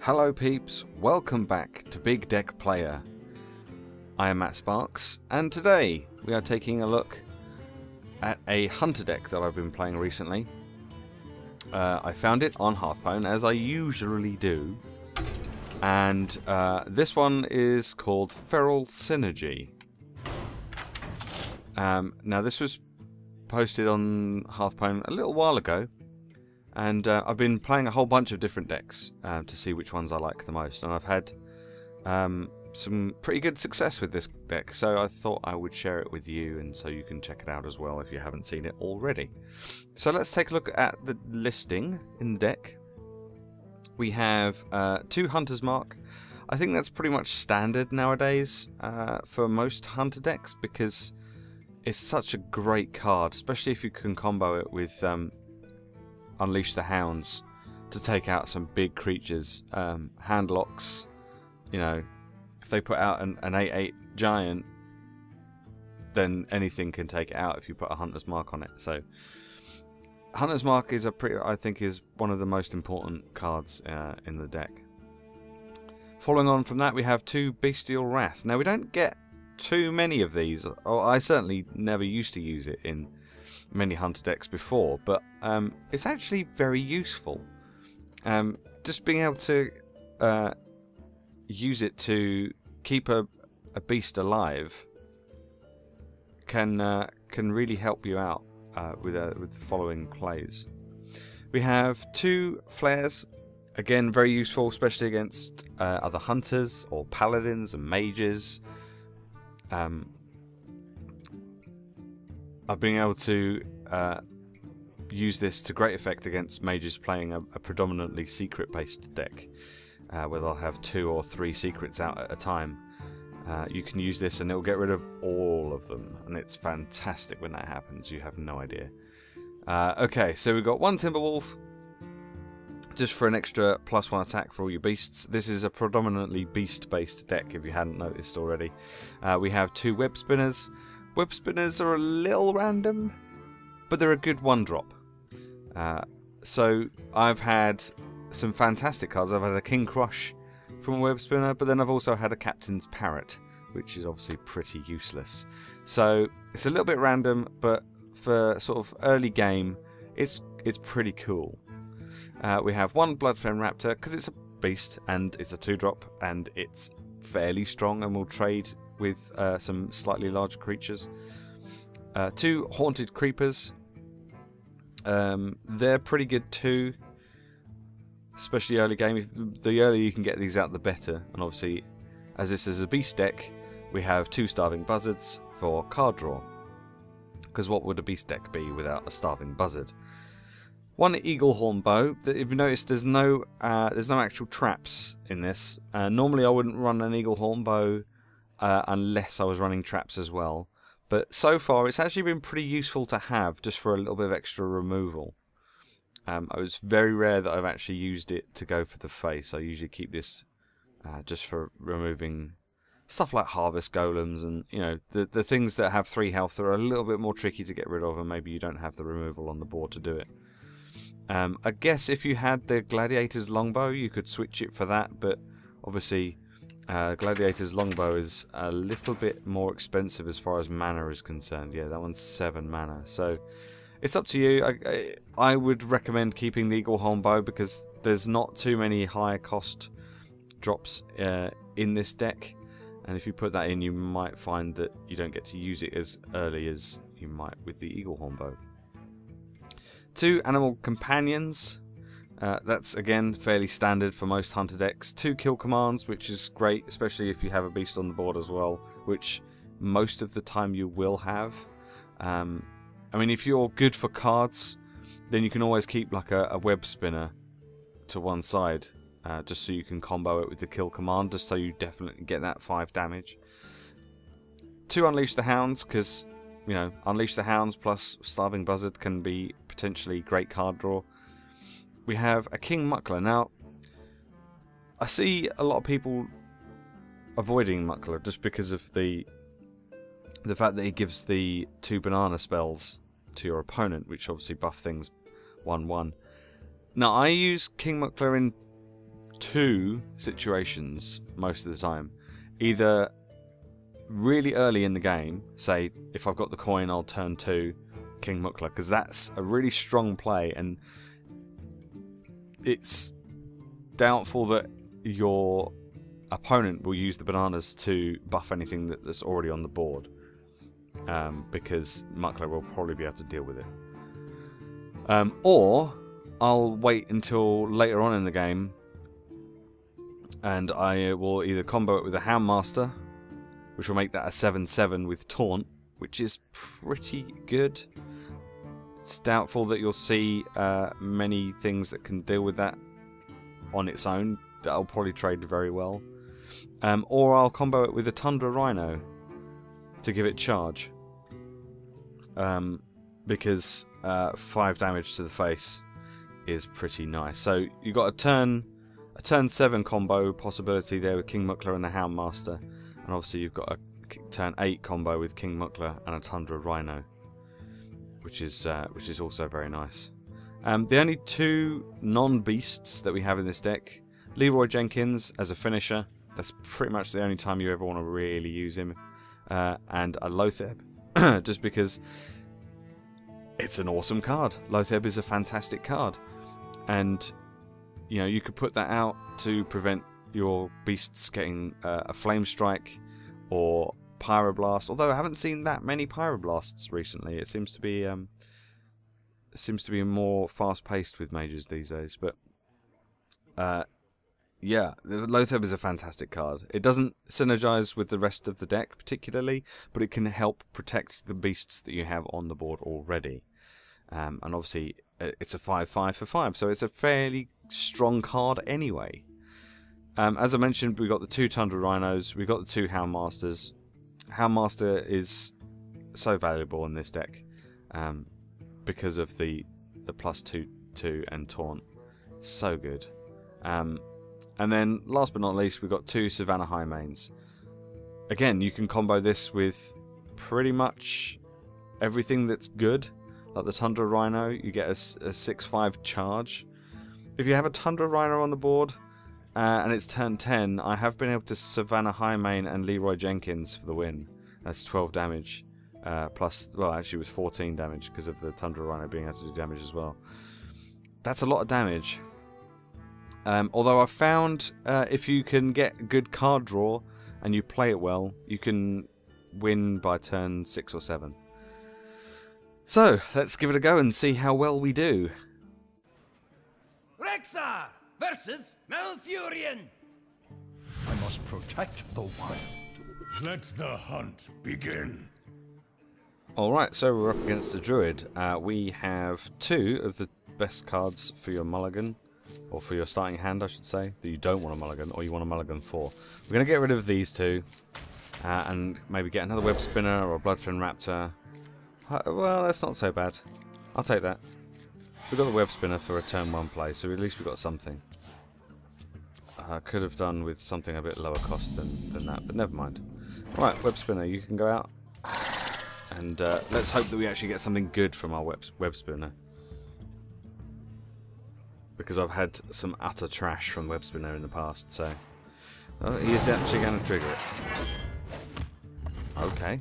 Hello peeps, welcome back to Big Deck Playa. I am Matt Sparks, and today we are taking a look at a hunter deck that I've been playing recently. I found it on Hearthstone, as I usually do, and this one is called Feral Synergy. Now this was posted on Hearthstone a little while ago, and I've been playing a whole bunch of different decks to see which ones I like the most, and I've had some pretty good success with this deck, so I thought I would share it with you, and so you can check it out as well if you haven't seen it already. So let's take a look at the listing in the deck. We have 2 Hunter's Mark. I think that's pretty much standard nowadays for most hunter decks, because it's such a great card, especially if you can combo it with Unleash the Hounds to take out some big creatures. Handlocks, you know, if they put out an 8/8 giant, then anything can take it out if you put a Hunter's Mark on it. So Hunter's Mark is I think is one of the most important cards in the deck. Following on from that, we have 2 Bestial Wrath. Now we don't get too many of these, or I certainly never used to use it in many hunter decks before, but it's actually very useful. Just being able to use it to keep a beast alive can really help you out with the following plays. We have 2 Flares, again very useful, especially against other hunters or paladins and mages. I've been able to use this to great effect against mages playing a predominantly secret-based deck, where they'll have 2 or 3 secrets out at a time. You can use this and it'll get rid of all of them, and it's fantastic when that happens. You have no idea. Okay, so we've got 1 Timberwolf, just for an extra +1 attack for all your beasts. This is a predominantly beast-based deck, if you hadn't noticed already. We have 2 Web Spinners. Web Spinners are a little random, but they're a good 1-drop. So I've had some fantastic cards. I've had a King Crush from a Web Spinner, but then I've also had a Captain's Parrot, which is obviously pretty useless. So it's a little bit random, but for sort of early game, it's pretty cool. We have 1 Bloodfen Raptor, because it's a beast and it's a 2-drop, and it's fairly strong and will trade with some slightly larger creatures. 2 Haunted Creepers. They're pretty good too, especially early game. The earlier you can get these out, the better. And obviously, as this is a beast deck, we have 2 Starving Buzzards for card draw, because what would a beast deck be without a Starving Buzzard? 1 Eaglehorn Bow. If you notice, there's no actual traps in this. Normally I wouldn't run an Eaglehorn Bow unless I was running traps as well. But so far it's actually been pretty useful to have, just for a little bit of extra removal. It's very rare that I've actually used it to go for the face. I usually keep this just for removing stuff like Harvest Golems, and you know, the things that have 3 health are a little bit more tricky to get rid of, and maybe you don't have the removal on the board to do it. I guess if you had the Gladiator's Longbow, you could switch it for that, but obviously Gladiator's Longbow is a little bit more expensive as far as mana is concerned. Yeah, that one's 7 mana, so it's up to you. I would recommend keeping the Eaglehorn Bow, because there's not too many high cost drops in this deck, and if you put that in, you might find that you don't get to use it as early as you might with the Eaglehorn Bow. 2 Animal Companions. That's again fairly standard for most hunter decks. 2 Kill Commands, which is great, especially if you have a beast on the board as well, which most of the time you will have. I mean, if you're good for cards, then you can always keep like a Web Spinner to one side, just so you can combo it with the Kill Command, just so you definitely get that 5 damage. 2 Unleash the Hounds, because you know, Unleash the Hounds plus Starving Buzzard can be potentially great card draw. We have a King Muckler. Now, I see a lot of people avoiding Muckler just because of the fact that he gives the 2 banana spells to your opponent, which obviously buff things 1/1. Now, I use King Muckler in two situations most of the time. Either really early in the game, say if I've got the coin I'll turn 2 King Mukla, because that's a really strong play, and it's doubtful that your opponent will use the bananas to buff anything that's already on the board, because Mukla will probably be able to deal with it. Or I'll wait until later on in the game and I will either combo it with a Houndmaster, which will make that a 7/7 with Taunt, which is pretty good. It's doubtful that you'll see many things that can deal with that on its own. That'll probably trade very well. Or I'll combo it with a Tundra Rhino to give it charge. Because 5 damage to the face is pretty nice. So you've got a turn 7 combo possibility there with King Mukla and the Houndmaster, and obviously you've got a turn 8 combo with King Mukla and a Tundra Rhino, which is also very nice. The only 2 non-beasts that we have in this deck: Leroy Jenkins as a finisher. That's pretty much the only time you ever want to really use him, and a Lotheb, just because it's an awesome card. Lotheb is a fantastic card, and you know, you could put that out to prevent your beasts getting a Flame Strike or Pyroblast. Although I haven't seen that many Pyroblasts recently. It seems to be more fast-paced with mages these days. But yeah, Lotheb is a fantastic card. It doesn't synergize with the rest of the deck particularly, but it can help protect the beasts that you have on the board already. And obviously, it's a 5/5 for 5, so it's a fairly strong card anyway. As I mentioned, we've got the 2 Tundra Rhinos, we've got the 2 Houndmasters. Houndmaster is so valuable in this deck because of the +2/2 and Taunt. So good. And then, last but not least, we've got 2 Savannah Highmanes. Again, you can combo this with pretty much everything that's good. Like the Tundra Rhino, you get a 6/5 charge. If you have a Tundra Rhino on the board and it's turn 10, I have been able to Savannah Highmane and Leroy Jenkins for the win. That's 12 damage. Plus, well, actually it was 14 damage because of the Tundra Rhino being able to do damage as well. That's a lot of damage. Although I found if you can get good card draw and you play it well, you can win by turn 6 or 7. So, let's give it a go and see how well we do. Rexar versus Malfurion. I must protect the wild. Let the hunt begin. Alright, so we're up against the Druid. We have 2 of the best cards for your mulligan, or for your starting hand I should say, that you don't want a mulligan, or you want a mulligan for. We're going to get rid of these 2, and maybe get another Web Spinner or a Bloodfin Raptor. Well, that's not so bad. I'll take that. We've got the Web Spinner for a turn 1 play, so at least we've got something. I could have done with something a bit lower cost than that, but never mind. Right, Web Spinner, you can go out. And let's hope that we actually get something good from our Web Spinner. Because I've had some utter trash from Web Spinner in the past, so... he is actually going to trigger it. Okay.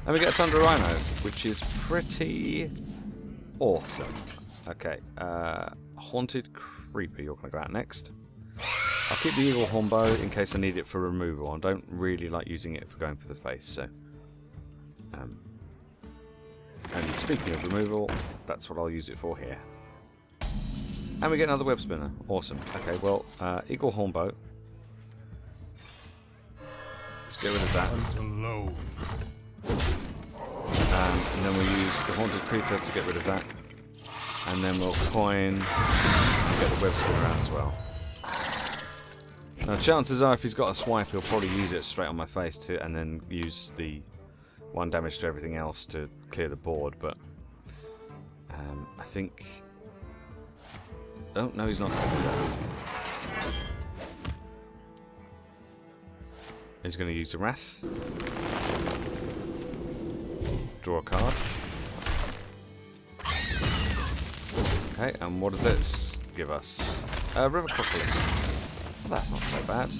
And we get a Tundra Rhino, which is pretty awesome. Okay, Haunted Creeper, you're going to go out next. I'll keep the Eagle Hornbow in case I need it for removal. I don't really like using it for going for the face, so... and speaking of removal, that's what I'll use it for here. And we get another Web Spinner. Awesome. Okay, well, Eagle Hornbow. Let's get rid of that. Alone. And then we'll use the Haunted Creeper to get rid of that. And then we'll coin and get the Web Spinner out as well. Now, chances are if he's got a swipe, he'll probably use it straight on my face too, and then use the 1 damage to everything else to clear the board, but I think... Oh, no, he's not going to do that. He's going to use a Wrath. Draw a card. Okay, and what does this give us? River Crocolisk. Well, that's not so bad.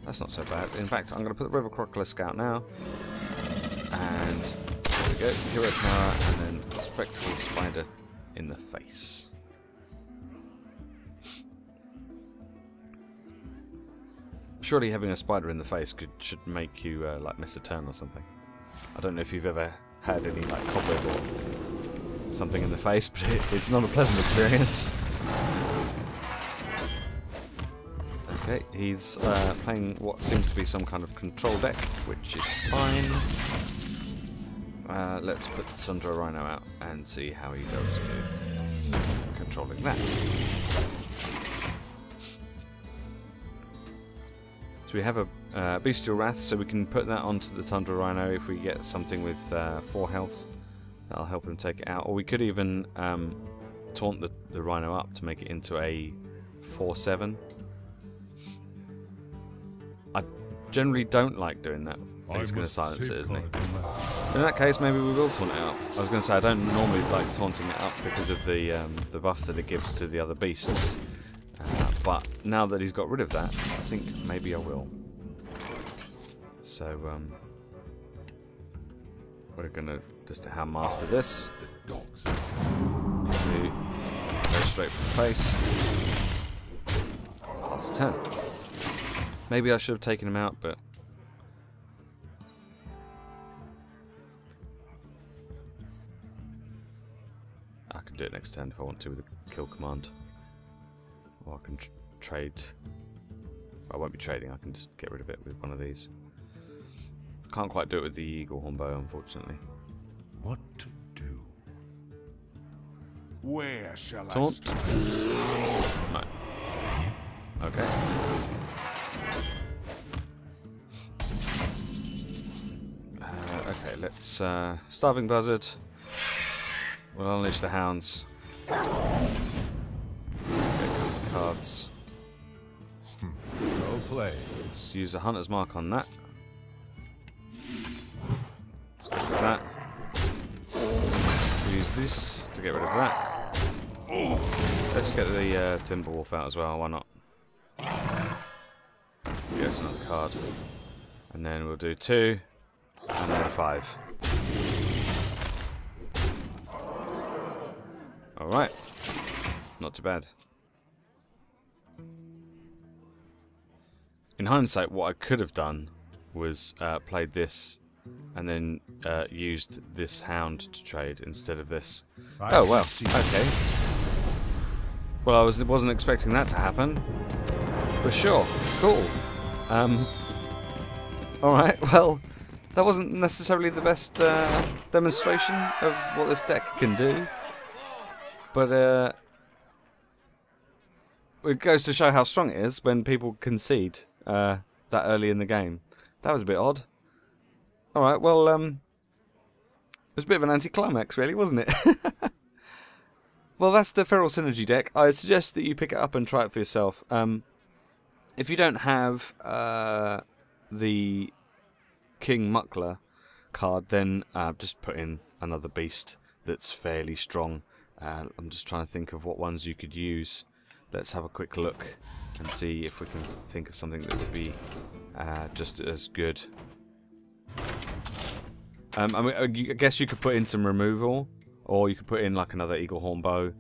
That's not so bad. In fact, I'm going to put the River Crocolisk out now. And there we go. Hero Power, and then a Spectral Spider in the face. Surely having a spider in the face should make you like miss a turn or something. I don't know if you've ever had any like cobweb or something in the face, but it's not a pleasant experience. Okay, he's playing what seems to be some kind of control deck, which is fine. Let's put the Tundra Rhino out and see how he does with controlling that. So we have a Bestial Wrath, so we can put that onto the Tundra Rhino if we get something with 4 health. That'll help him take it out. Or we could even taunt the Rhino up to make it into a 4/7. I generally don't like doing that. He's going to silence it, isn't he? In that case, maybe we will taunt it up. I was going to say, I don't normally like taunting it up because of the buff that it gives to the other beasts. But now that he's got rid of that, I think maybe I will. So, we're going to just hand master this. Go straight for the face. That's 10. Maybe I should have taken him out, but... I can do it next turn if I want to with a kill command. Or I can trade... I won't be trading, I can just get rid of it with one of these. Can't quite do it with the Eagle Hornbow, unfortunately. What to do? Where shall Taunt? No. Okay. Okay, let's... Starving Buzzard. We'll unleash the Hounds. Cards. Well played. Let's use a Hunter's Mark on that. Let's get rid of that. Use this to get rid of that. Let's get the Timberwolf out as well, why not? Yes, another card. And then we'll do 2, and then 5. Alright. Not too bad. In hindsight, what I could have done was played this and then used this Hound to trade instead of this. Oh well, okay. Well, I wasn't expecting that to happen. For sure, cool. Alright, well, that wasn't necessarily the best demonstration of what this deck can do. But it goes to show how strong it is when people concede that early in the game. That was a bit odd. Alright, well, it was a bit of an anticlimax, really, wasn't it? Well, that's the Feral Synergy deck. I suggest that you pick it up and try it for yourself. If you don't have the King Muckler card, then just put in another beast that's fairly strong. I'm just trying to think of what ones you could use. Let's have a quick look and see if we can think of something that would be just as good. I mean, I guess you could put in some removal, or you could put in like another Eagle Hornbow,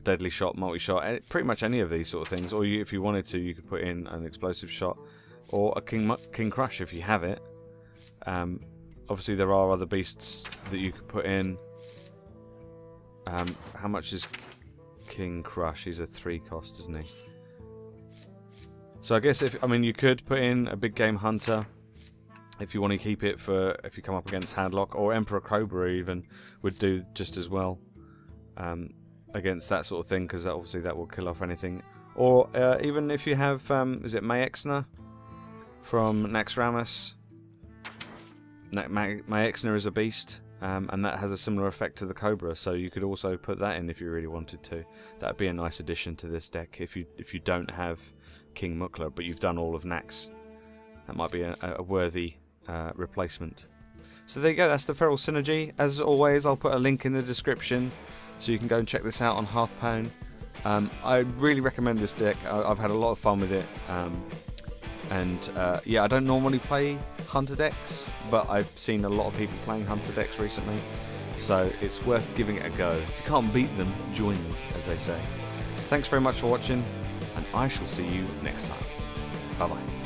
Deadly Shot, Multi-Shot, pretty much any of these sort of things. Or if you wanted to, you could put in an Explosive Shot, or a King Crush if you have it. Obviously there are other beasts that you could put in. How much is King Crush? He's a 3 cost, isn't he? So I guess you could put in a Big Game Hunter if you want to keep it for if you come up against Handlock, or Emperor Cobra even would do just as well against that sort of thing, because obviously that will kill off anything. Or even if you have is it Mayexner from Naxxramas? Mayexner is a beast. And that has a similar effect to the Cobra, so you could also put that in if you really wanted to. That'd be a nice addition to this deck if you don't have King Muckler, but you've done all of Nax. That might be a worthy replacement. So there you go, that's the Feral Synergy. As always, I'll put a link in the description so you can go and check this out on Hearthstone. I really recommend this deck. I've had a lot of fun with it. Yeah, I don't normally play Hunter decks, but I've seen a lot of people playing Hunter decks recently. So it's worth giving it a go. If you can't beat them, join them, as they say. So thanks very much for watching, and I shall see you next time. Bye bye.